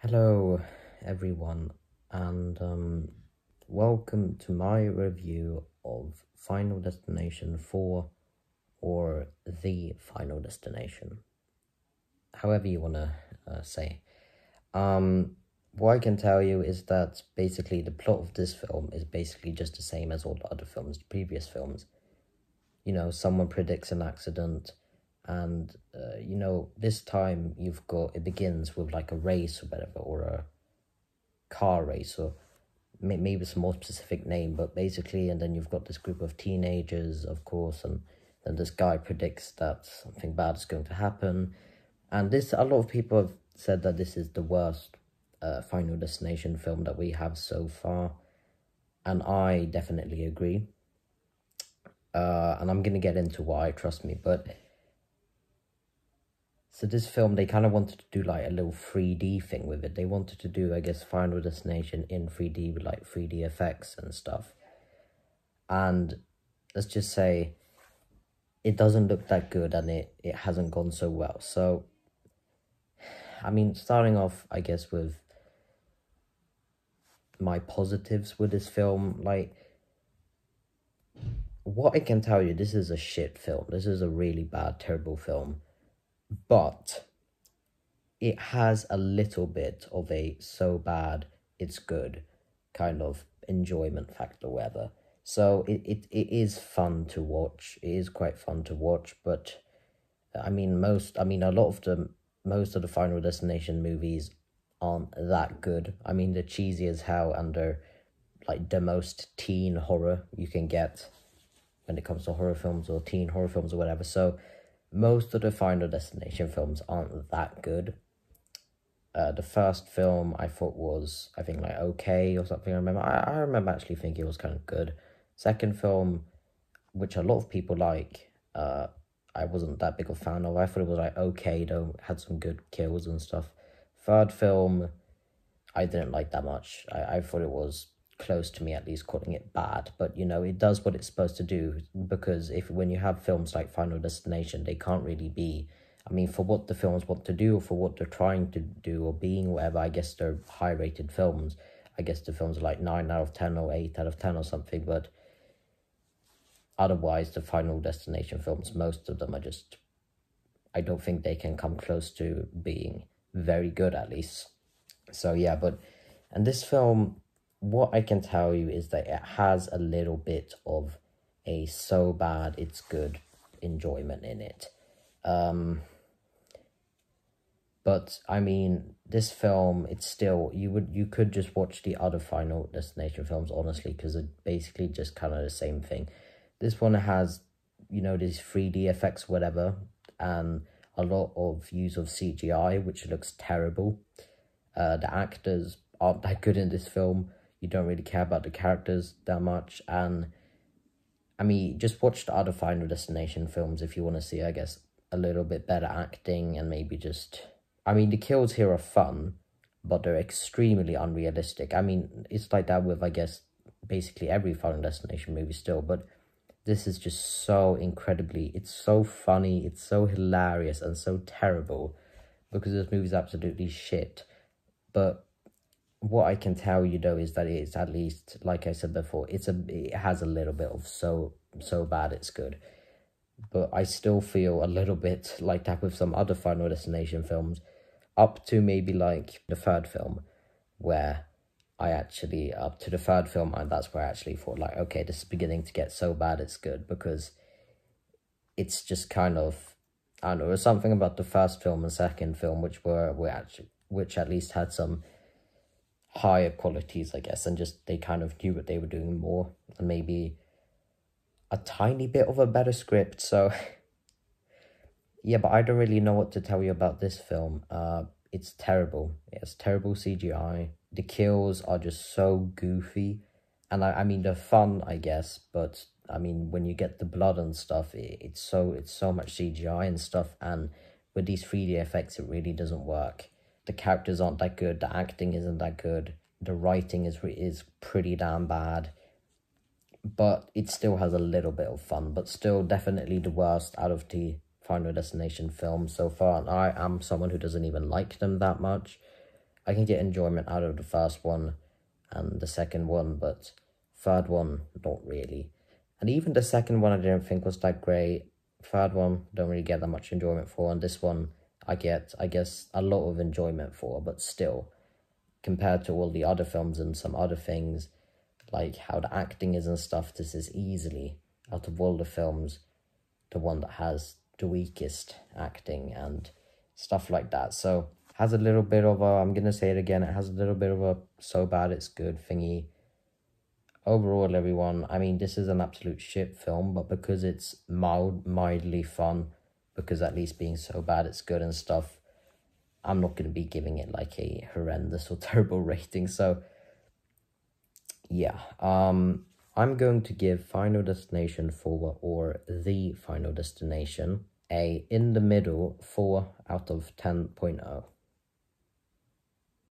Hello, everyone, and welcome to my review of Final Destination 4 or The Final Destination, however you want to say. What I can tell you is that basically the plot of this film is basically just the same as all the other films, the previous films. You know, someone predicts an accident, and this time it begins with like a race or whatever, or a car race, or maybe it's a more specific name, but basically, and then you've got this group of teenagers, of course, and then this guy predicts that something bad is going to happen. And a lot of people have said that this is the worst Final Destination film that we have so far, and I definitely agree. And I'm gonna get into why, trust me. But so this film, they kind of wanted to do like a little 3D thing with it. They wanted to do, I guess, Final Destination in 3D with like 3D effects and stuff. And let's just say it doesn't look that good, and it hasn't gone so well. So, I mean, starting off, I guess, with my positives with this film, like, what I can tell you, this is a shit film. This is a really bad, terrible film. But it has a little bit of a so bad it's good kind of enjoyment factor, whether. So it is fun to watch. It is quite fun to watch, but most of the Final Destination movies aren't that good. I mean, they're cheesy as hell, and they're like the most teen horror you can get when it comes to horror films or teen horror films or whatever. So most of the Final Destination films aren't that good. The first film I thought was, I think, like, okay or something. I remember actually thinking it was kind of good. Second film, which a lot of people like, I wasn't that big a fan of. I thought it was like okay though, had some good kills and stuff. Third film, I didn't like that much. I thought it was close to me, at least, calling it bad. But you know, it does what it's supposed to do, because when you have films like Final Destination, they can't really be, I mean, for what the films want to do, or for what they're trying to do, or being whatever, I guess they're high-rated films. I guess the films are like 9 out of 10 or 8 out of 10 or something, but otherwise, the Final Destination films, most of them are just, I don't think they can come close to being very good, at least. So yeah, and this film, what I can tell you is that it has a little bit of a so bad it's good enjoyment in it. But I mean, this film, it's still, you could just watch the other Final Destination films, honestly, because it's basically just kind of the same thing. This one has, these 3D effects, whatever, and a lot of use of CGI, which looks terrible. The actors aren't that good in this film. You don't really care about the characters that much. And I mean, just watch the other Final Destination films if you want to see, I guess, a little bit better acting, and maybe just, I mean, the kills here are fun, but they're extremely unrealistic. I mean, it's like that with, I guess, basically every Final Destination movie still, but this is just so incredibly, it's so funny, it's so hilarious, and so terrible, because this movie's absolutely shit. But what I can tell you, though, is that it's, at least, like I said before, it has a little bit of so bad it's good. But I still feel a little bit like that with some other Final Destination films, up to maybe like the third film, where up to the third film, and that's where I actually thought, like, okay, this is beginning to get so bad it's good, because it's just kind of, I don't know, there's something about the first film and second film which at least had some higher qualities, I guess, and just they kind of knew what they were doing more, and maybe a tiny bit of a better script. So yeah, but I don't really know what to tell you about this film. It's terrible. It's terrible CGI. The kills are just so goofy, and I mean, they're fun, I guess, but I mean, when you get the blood and stuff, it's so much CGI and stuff, and with these 3D effects, it really doesn't work. The characters aren't that good, the acting isn't that good, the writing is pretty damn bad, but it still has a little bit of fun, but still definitely the worst out of the Final Destination films so far, and I am someone who doesn't even like them that much. I can get enjoyment out of the first one and the second one, but third one, not really. And even the second one I didn't think was that great. Third one, don't really get that much enjoyment for, and this one I get, I guess, a lot of enjoyment for, but still, compared to all the other films and some other things, like how the acting is and stuff, this is easily, out of all the films, the one that has the weakest acting and stuff like that. So, has a little bit of a, I'm gonna say it again, it has a little bit of a so bad it's good thingy. Overall, everyone, I mean, this is an absolute shit film, but because it's mildly fun, because at least being so bad it's good and stuff, I'm not going to be giving it like a horrendous or terrible rating. So yeah, I'm going to give Final Destination 4 or The Final Destination a in the middle 4 out of 10.0.